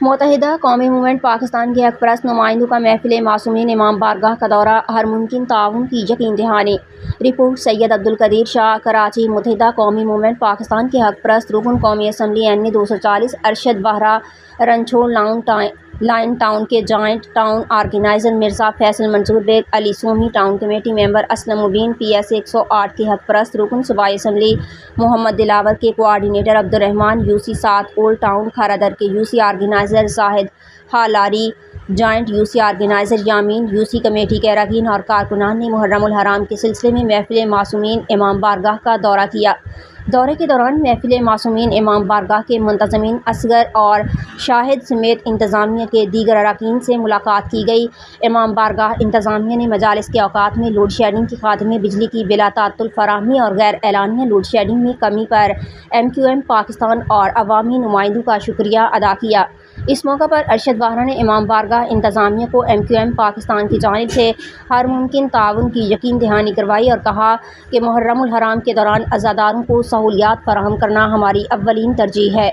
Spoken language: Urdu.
متحدہ قومی موومنٹ پاکستان کے حق پرست نمائندوں کا محفل معصومین امام بارگاہ کا دورہ، ہر ممکن تعاون کی یقین دہانی۔ رپورٹ سید عبدالقدیر شاہ، کراچی۔ متحدہ قومی موومنٹ پاکستان کے حق پرست رکن قومی assembly N A 240 Arshad Bahra Ranchhor line town کے joint town organiser Mirza Faisal Manzoor Baig Ali Somi, town committee member Aslam Mubeen, P S 108 کے حق پرست رکن صوبائی اسمبلی محمد دلاور کے coordinator Abdurrahman, U C 7 old town Kharadar کے U C organiser Zahid Halari, joint U C organiser Yamin, U C committee کے اراکین اور کارکنان نے محرم الحرام کے سلسلے میں محفل معصومین امام بارگاہ کا دورہ کیا۔ دورے کے دوران محفل معصومین امام بارگاہ کے منتظمین اصغر اور شاہد سمیت انتظامیہ کے دیگر اراکین سے ملاقات کی گئی۔ امام بارگاہ انتظامیہ نے مجالس کے اوقات میں لوڈ شیڈنگ کے خاتمے، بجلی کی بلا تعطل فراہمی اور غیر اعلانیہ لوڈ شیڈنگ میں کمی پر ایم کیو ایم پاکستان اور عوامی نمائندوں کا شکریہ ادا کیا۔ اس موقع پر ارشد باہرہ نے امام بارگاہ انتظامیہ کو ایم کیو ایم پاکستان کی جانب سے ہر ممکن تعاون کی یقین دہانی کروائی اور کہا کہ محرم الحرام کے دوران عزاداروں کو سہولیات فراہم کرنا ہماری اولین ترجیح ہے۔